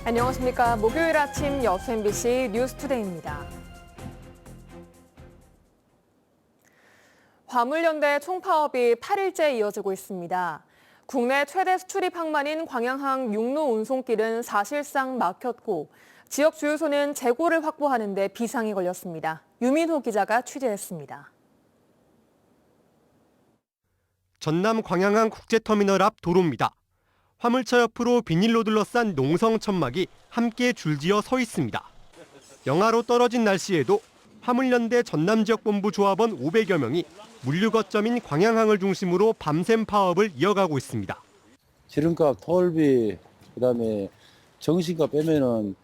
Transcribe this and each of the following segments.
안녕하십니까. 목요일 아침 여수 MBC 뉴스투데이입니다. 화물연대 총파업이 8일째 이어지고 있습니다. 국내 최대 수출입 항만인 광양항 육로 운송길은 사실상 막혔고 지역 주유소는 재고를 확보하는 데 비상이 걸렸습니다. 유민호 기자가 취재했습니다. 전남 광양항 국제터미널 앞 도로입니다. 화물차 옆으로 비닐로 둘러싼 농성 천막이 함께 줄지어 서 있습니다. 영하로 떨어진 날씨에도 화물연대 전남지역본부 조합원 500여 명이 물류 거점인 광양항을 중심으로 밤샘 파업을 이어가고 있습니다. 기름값, 톨비, 그다음에 정신값 빼면은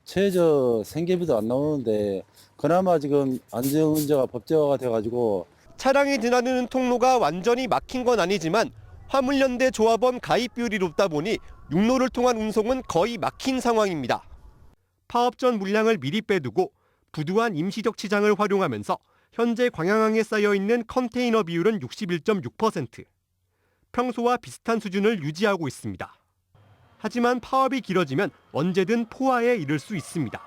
최저 생계비도 안 나오는데 그나마 지금 안전 문제가 법제화가 돼가지고 차량이 드나드는 통로가 완전히 막힌 건 아니지만 화물연대 조합원 가입 비율이 높다 보니 육로를 통한 운송은 거의 막힌 상황입니다. 파업 전 물량을 미리 빼두고 부두한 임시적 치장을 활용하면서 현재 광양항에 쌓여있는 컨테이너 비율은 61.6%. 평소와 비슷한 수준을 유지하고 있습니다. 하지만 파업이 길어지면 언제든 포화에 이를 수 있습니다.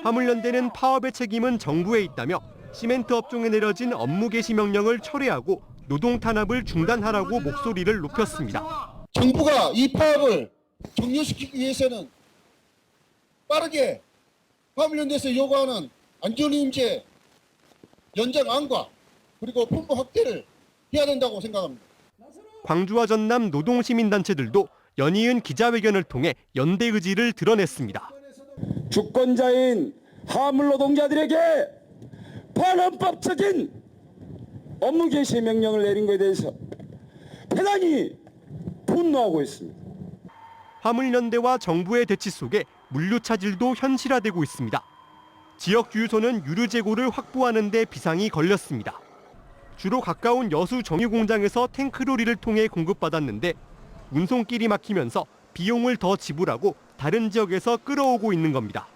화물연대는 파업의 책임은 정부에 있다며 시멘트 업종에 내려진 업무 개시 명령을 철회하고 노동 탄압을 중단하라고 목소리를 높였습니다. 정부가 이 파업을 종료시키기 위해서는 빠르게 화물연대에서 요구하는 안전임제 연장안과 그리고 분부 확대를 해야 된다고 생각합니다. 광주와 전남 노동시민단체들도 연이은 기자회견을 통해 연대 의지를 드러냈습니다. 주권자인 화물 노동자들에게 반헌법적인 업무 개시 명령을 내린 것에 대해서 대단히 분노하고 있습니다. 화물연대와 정부의 대치 속에 물류 차질도 현실화되고 있습니다. 지역 주유소는 유류 재고를 확보하는 데 비상이 걸렸습니다. 주로 가까운 여수 정유공장에서 탱크로리를 통해 공급받았는데 운송길이 막히면서 비용을 더 지불하고 다른 지역에서 끌어오고 있는 겁니다.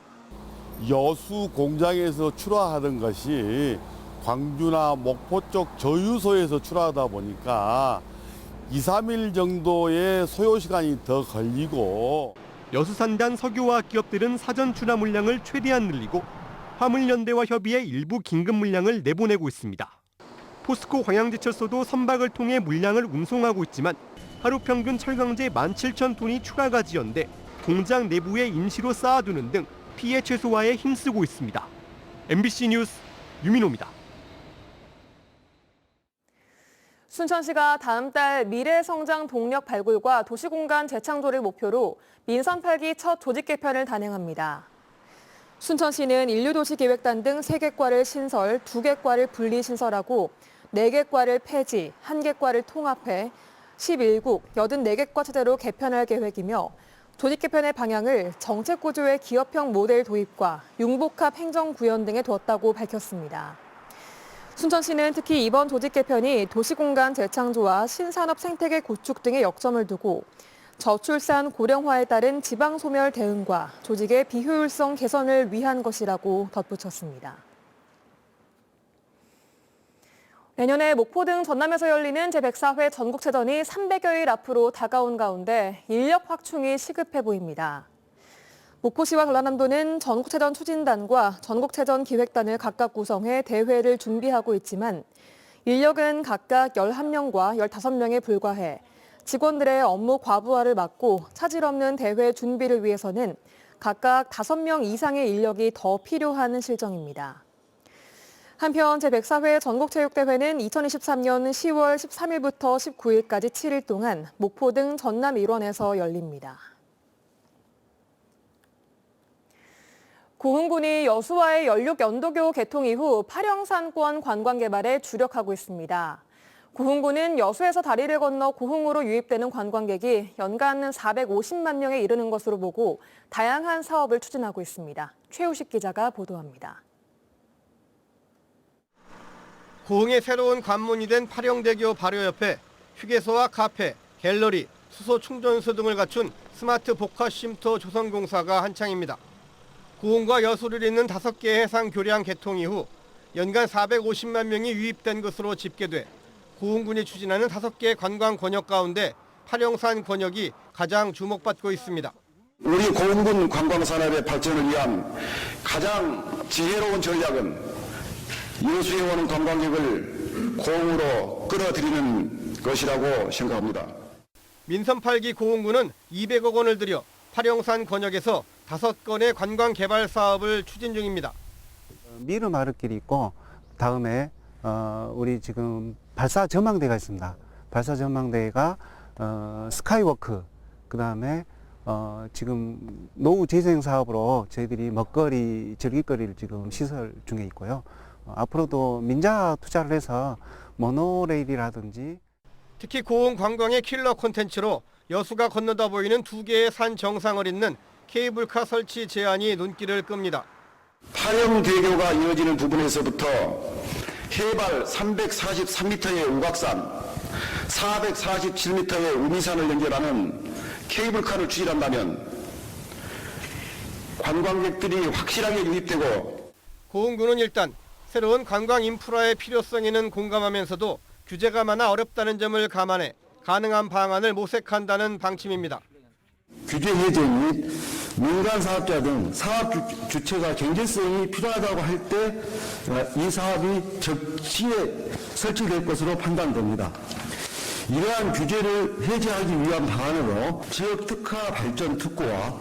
여수 공장에서 출하하던 것이 광주나 목포 쪽 저유소에서 출하하다 보니까 2, 3일 정도의 소요 시간이 더 걸리고 여수산단 석유화학 기업들은 사전 출하 물량을 최대한 늘리고 화물연대와 협의해 일부 긴급 물량을 내보내고 있습니다. 포스코 광양제철소도 선박을 통해 물량을 운송하고 있지만 하루 평균 철강제 17,000톤이 추가가 지연돼 공장 내부에 임시로 쌓아두는 등 피해 최소화에 힘쓰고 있습니다. MBC 뉴스 유민호입니다. 순천시가 다음 달 미래성장 동력 발굴과 도시공간 재창조를 목표로 민선 8기 첫 조직 개편을 단행합니다. 순천시는 인류도시계획단 등 3개 과를 신설, 2개 과를 분리 신설하고 4개 과를 폐지, 1개 과를 통합해 11국 84개 과 체제로 개편할 계획이며 조직 개편의 방향을 정책 구조의 기업형 모델 도입과 융복합 행정 구현 등에 두었다고 밝혔습니다. 순천시는 특히 이번 조직 개편이 도시공간 재창조와 신산업 생태계 구축 등의 역점을 두고 저출산 고령화에 따른 지방 소멸 대응과 조직의 비효율성 개선을 위한 것이라고 덧붙였습니다. 내년에 목포 등 전남에서 열리는 제104회 전국체전이 300여일 앞으로 다가온 가운데 인력 확충이 시급해 보입니다. 목포시와 전라남도는 전국체전 추진단과 전국체전 기획단을 각각 구성해 대회를 준비하고 있지만 인력은 각각 11명과 15명에 불과해 직원들의 업무 과부하를 막고 차질 없는 대회 준비를 위해서는 각각 5명 이상의 인력이 더 필요한 실정입니다. 한편 제104회 전국체육대회는 2023년 10월 13일부터 19일까지 7일 동안 목포 등 전남 일원에서 열립니다. 고흥군이 여수와의 연륙 연도교 개통 이후 파령산권 관광 개발에 주력하고 있습니다. 고흥군은 여수에서 다리를 건너 고흥으로 유입되는 관광객이 연간 450만 명에 이르는 것으로 보고 다양한 사업을 추진하고 있습니다. 최우식 기자가 보도합니다. 고흥의 새로운 관문이 된 파령대교 바로 옆에 휴게소와 카페, 갤러리, 수소 충전소 등을 갖춘 스마트 복합 쉼터 조성공사가 한창입니다. 고흥과 여수를 잇는 5개의 해상 교량 개통 이후 연간 450만 명이 유입된 것으로 집계돼 고흥군이 추진하는 5개의 관광 권역 가운데 파령산 권역이 가장 주목받고 있습니다. 우리 고흥군 관광산업의 발전을 위한 가장 지혜로운 전략은 여수에 오는 관광객을 고흥으로 끌어들이는 것이라고 생각합니다. 민선 8기 고흥군은 200억 원을 들여 파령산 권역에서 5건의 관광 개발 사업을 추진 중입니다. 미르 마르길이 있고 다음에 우리 지금 발사 전망대가 있습니다. 발사 전망대가 스카이워크, 그다음에 지금 노후 재생 사업으로 저희들이 먹거리, 즐길거리를 지금 시설 중에 있고요. 앞으로도 민자 투자를 해서 모노레일이라든지 특히 고흥 관광의 킬러 콘텐츠로 여수가 건너다 보이는 2개의 산 정상을 잇는 케이블카 설치 제안이 눈길을 끕니다. 파령대교가 이어지는 부분에서부터 해발 343m의 우각산, 447m의 우미산을 연결하는 케이블카를 추진한다면 관광객들이 확실하게 유입되고 고흥군은 일단 새로운 관광 인프라의 필요성에는 공감하면서도 규제가 많아 어렵다는 점을 감안해 가능한 방안을 모색한다는 방침입니다. 규제 해제 및 민간 사업자 등 사업 주체가 경제성이 필요하다고 할 때 이 사업이 적시에 설치될 것으로 판단됩니다. 이러한 규제를 해제하기 위한 방안으로 지역 특화 발전 특구와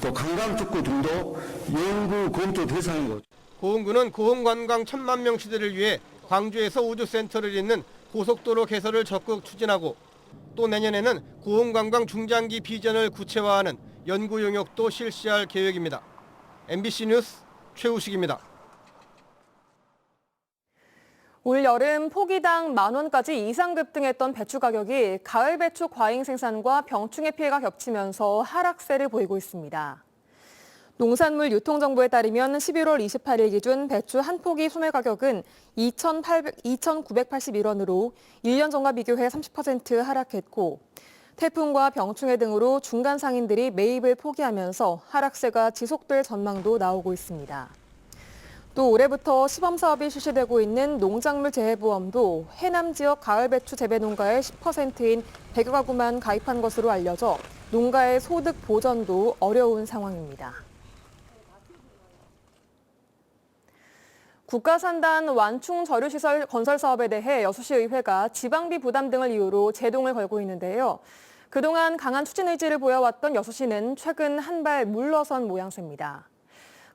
또 관광 특구 등도 연구 검토 대상이고 고흥군은 고흥 관광 1000만 명 시대를 위해 광주에서 우주센터를 잇는 고속도로 개설을 적극 추진하고 또 내년에는 고흥 관광 중장기 비전을 구체화하는 연구 용역도 실시할 계획입니다. MBC 뉴스 최우식입니다. 올 여름 포기당 10,000원까지 이상 급등했던 배추 가격이 가을 배추 과잉 생산과 병충해 피해가 겹치면서 하락세를 보이고 있습니다. 농산물 유통정보에 따르면 11월 28일 기준 배추 한 포기 소매 가격은 2,981원으로 1년 전과 비교해 30% 하락했고 태풍과 병충해 등으로 중간 상인들이 매입을 포기하면서 하락세가 지속될 전망도 나오고 있습니다. 또 올해부터 시범사업이 실시되고 있는 농작물 재해보험도 해남 지역 가을 배추 재배 농가의 10%인 100여 가구만 가입한 것으로 알려져 농가의 소득 보전도 어려운 상황입니다. 국가산단 완충 저류시설 건설 사업에 대해 여수시의회가 지방비 부담 등을 이유로 제동을 걸고 있는데요. 그동안 강한 추진 의지를 보여왔던 여수시는 최근 한 발 물러선 모양새입니다.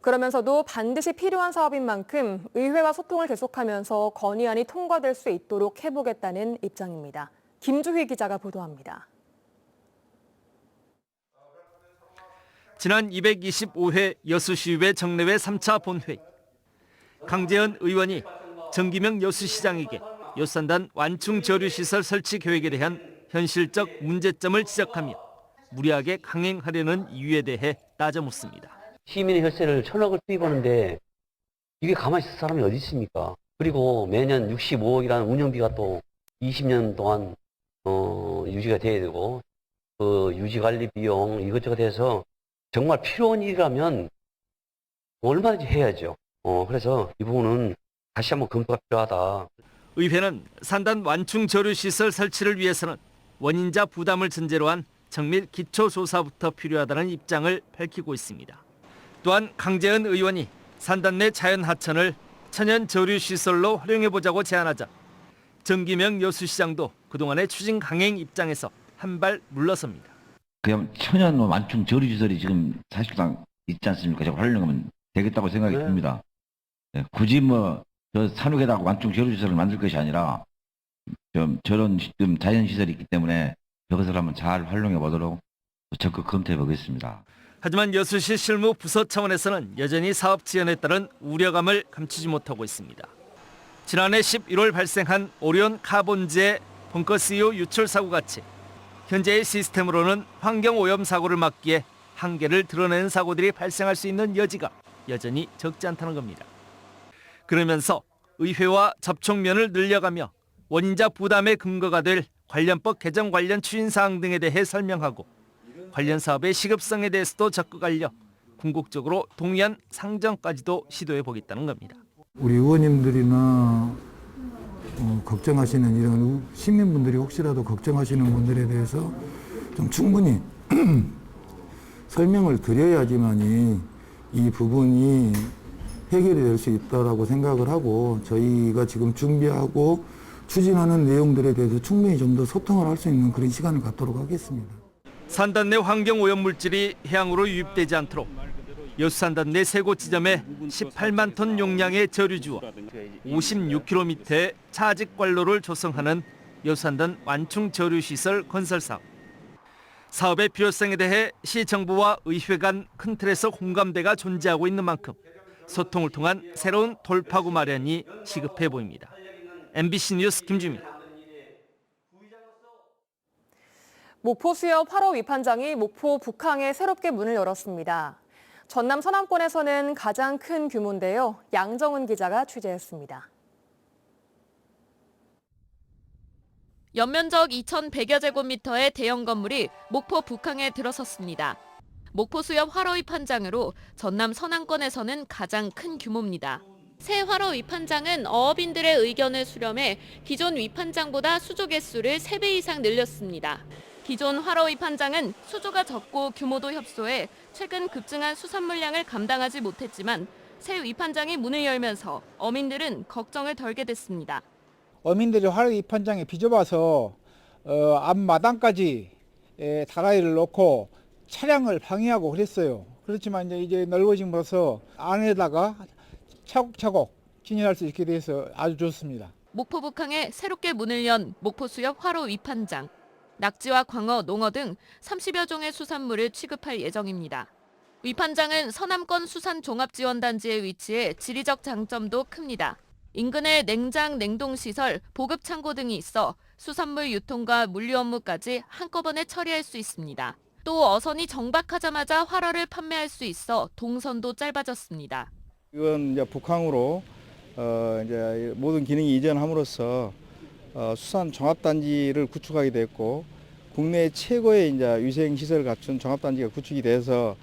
그러면서도 반드시 필요한 사업인 만큼 의회와 소통을 계속하면서 건의안이 통과될 수 있도록 해보겠다는 입장입니다. 김주희 기자가 보도합니다. 지난 225회 여수시의회 정례회 3차 본회의. 강재현 의원이 정기명 여수시장에게 여수산단 완충 저류시설 설치 계획에 대한 현실적 문제점을 지적하며 무리하게 강행하려는 이유에 대해 따져 묻습니다. 시민의 혈세를 1,000억을 투입하는데 이게 가만히 있을 사람이 어디 있습니까? 그리고 매년 65억이라는 운영비가 또 20년 동안 유지가 돼야 되고 그 유지관리 비용 이것저것 해서 정말 필요한 일이라면 얼마든지 해야죠. 그래서 이 부분은 다시 한번 검토가 필요하다. 의회는 산단 완충 저류시설 설치를 위해서는 원인자 부담을 전제로 한 정밀 기초조사부터 필요하다는 입장을 밝히고 있습니다. 또한 강재현 의원이 산단 내 자연하천을 천연 저류시설로 활용해보자고 제안하자 정기명 여수시장도 그동안의 추진 강행 입장에서 한 발 물러섭니다. 그냥 천연 완충 저류시설이 지금 사실상 있지 않습니까? 저걸 활용하면 되겠다고 생각이 듭니다. 네, 굳이 저 산옥에다가 완충 저류시설을 만들 것이 아니라 저런 지금 자연시설이 있기 때문에 저것을 한번 잘 활용해 보도록 적극 검토해 보겠습니다. 하지만 여수시 실무 부서 차원에서는 여전히 사업 지연에 따른 우려감을 감추지 못하고 있습니다. 지난해 11월 발생한 오리온 카본제 벙커 CO 유출 사고 같이 현재의 시스템으로는 환경 오염 사고를 막기에 한계를 드러내는 사고들이 발생할 수 있는 여지가 여전히 적지 않다는 겁니다. 그러면서 의회와 접촉면을 늘려가며 원인자 부담의 근거가 될 관련법 개정 관련 추진사항 등에 대해 설명하고 관련 사업의 시급성에 대해서도 적극 알려 궁극적으로 동의안 상정까지도 시도해 보겠다는 겁니다. 우리 의원님들이나 걱정하시는 이런 시민분들이 혹시라도 걱정하시는 분들에 대해서 좀 충분히 설명을 드려야지만이 이 부분이 해결이 될 수 있다라고 생각을 하고 저희가 지금 준비하고 추진하는 내용들에 대해서 충분히 좀 더 소통을 할 수 있는 그런 시간을 갖도록 하겠습니다. 산단 내 환경 오염 물질이 해양으로 유입되지 않도록 여수산단 내 세 곳 지점에 18만 톤 용량의 저류주와 56km의 차직 관로를 조성하는 여수산단 완충 저류시설 건설 사업. 사업의 필요성에 대해 시 정부와 의회 간 큰 틀에서 공감대가 존재하고 있는 만큼 소통을 통한 새로운 돌파구 마련이 시급해 보입니다. MBC 뉴스 김주입니다. 목포 수협 8호 위판장이 목포 북항에 새롭게 문을 열었습니다. 전남 서남권에서는 가장 큰 규모인데요. 양정은 기자가 취재했습니다. 연면적 2,100여 제곱미터의 대형 건물이 목포 북항에 들어섰습니다. 목포 수협 활어 위판장으로 전남 서남권에서는 가장 큰 규모입니다. 새 활어 위판장은 어업인들의 의견을 수렴해 기존 위판장보다 수조 개수를 3배 이상 늘렸습니다. 기존 활어 위판장은 수조가 적고 규모도 협소해 최근 급증한 수산 물량을 감당하지 못했지만 새 위판장이 문을 열면서 어민들은 걱정을 덜게 됐습니다. 어민들이 활어 위판장에 비좁아서 앞마당까지 다라이를 놓고 차량을 방해하고 그랬어요. 그렇지만 이제 넓어짐으로써 안에다가 차곡차곡 진열할 수 있게 돼서 아주 좋습니다. 목포 북항에 새롭게 문을 연 목포 수협 활어 위판장. 낙지와 광어, 농어 등 30여 종의 수산물을 취급할 예정입니다. 위판장은 서남권 수산종합지원단지에 위치해 지리적 장점도 큽니다. 인근에 냉장, 냉동시설, 보급창고 등이 있어 수산물 유통과 물류 업무까지 한꺼번에 처리할 수 있습니다. 또 어선이 정박하자마자 활어를 판매할 수 있어 동선도 짧아졌습니다. 이건 이제 북항으로 이제 모든 기능이 이전함으로써 수산 종합단지를 구축하게 됐고 국내 최고의 이제 위생 시설을 갖춘 종합단지가 구축이 돼서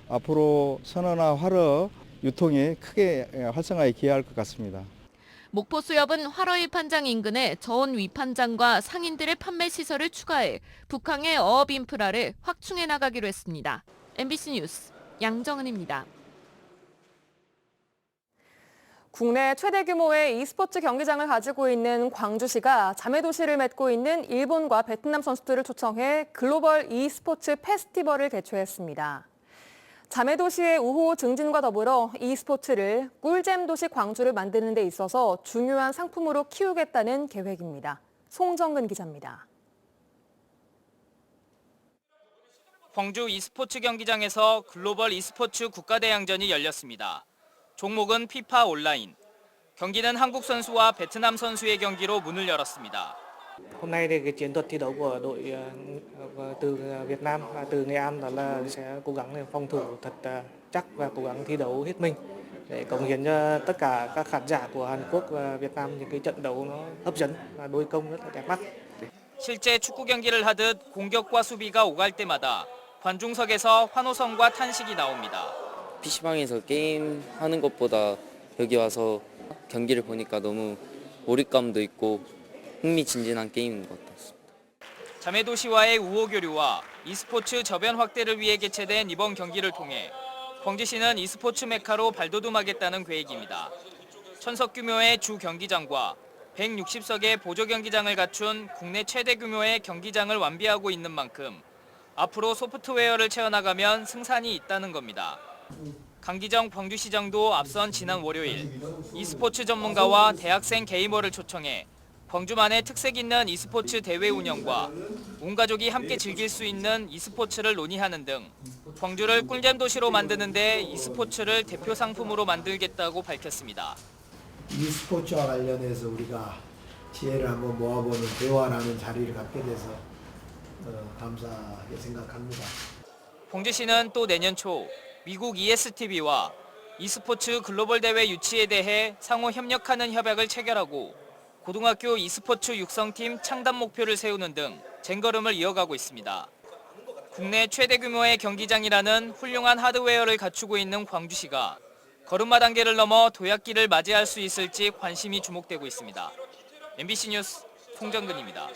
앞으로 선어나 활어 유통에 크게 활성화에 기여할 것 같습니다. 목포 수협은 활어 위판장 인근에 저온 위판장과 상인들의 판매 시설을 추가해 북항의 어업 인프라를 확충해 나가기로 했습니다. MBC 뉴스 양정은입니다. 국내 최대 규모의 e스포츠 경기장을 가지고 있는 광주시가 자매도시를 맺고 있는 일본과 베트남 선수들을 초청해 글로벌 e스포츠 페스티벌을 개최했습니다. 자매도시의 우호 증진과 더불어 e스포츠를 꿀잼 도시 광주를 만드는 데 있어서 중요한 상품으로 키우겠다는 계획입니다. 송정근 기자입니다. 광주 e스포츠 경기장에서 글로벌 e스포츠 국가대항전이 열렸습니다. 종목은 피파 온라인. 경기는 한국 선수와 베트남 선수의 경기로 문을 열었습니다. Hôm nay thì cái chiến thuật thi đấu của đội từ Việt Nam và từ Nghệ An đó là sẽ cố gắng phòng thủ thật chắc và cố gắng thi đấu hết mình để cống hiến cho tất cả các khán giả của Hàn Quốc và Việt Nam những cái trận đấu nó hấp dẫn và đôi công rất là đẹp mắt. 실제 축구 경기를 하듯 공격과 수비가 오갈 때마다 관중석에서 환호성과 탄식이 나옵니다. PC방에서 게임 하는 것보다 여기 와서 경기를 보니까 너무 몰입감도 있고 흥미진진한 게임인 것 같습니다. 자매도시와의 우호 교류와 e스포츠 저변 확대를 위해 개최된 이번 경기를 통해 광주시는 e스포츠 메카로 발돋움하겠다는 계획입니다. 1000석 규모의 주 경기장과 160석의 보조 경기장을 갖춘 국내 최대 규모의 경기장을 완비하고 있는 만큼 앞으로 소프트웨어를 채워나가면 승산이 있다는 겁니다. 강기정 광주시장도 앞선 지난 월요일 e스포츠 전문가와 대학생 게이머를 초청해 광주만의 특색 있는 e스포츠 대회 운영과 온 가족이 함께 즐길 수 있는 e스포츠를 논의하는 등 광주를 꿀잼 도시로 만드는 데 e스포츠를 대표 상품으로 만들겠다고 밝혔습니다. e스포츠와 관련해서 우리가 지혜를 한번 모아보는 대화라는 자리를 갖게 돼서 감사하게 생각합니다. 광주시는 또 내년 초 미국 ESTV와 e스포츠 글로벌 대회 유치에 대해 상호 협력하는 협약을 체결하고 고등학교 e스포츠 육성팀 창단 목표를 세우는 등 쟁걸음을 이어가고 있습니다. 국내 최대 규모의 경기장이라는 훌륭한 하드웨어를 갖추고 있는 광주시가 걸음마 단계를 넘어 도약기를 맞이할 수 있을지 관심이 주목되고 있습니다. MBC 뉴스 송정근입니다.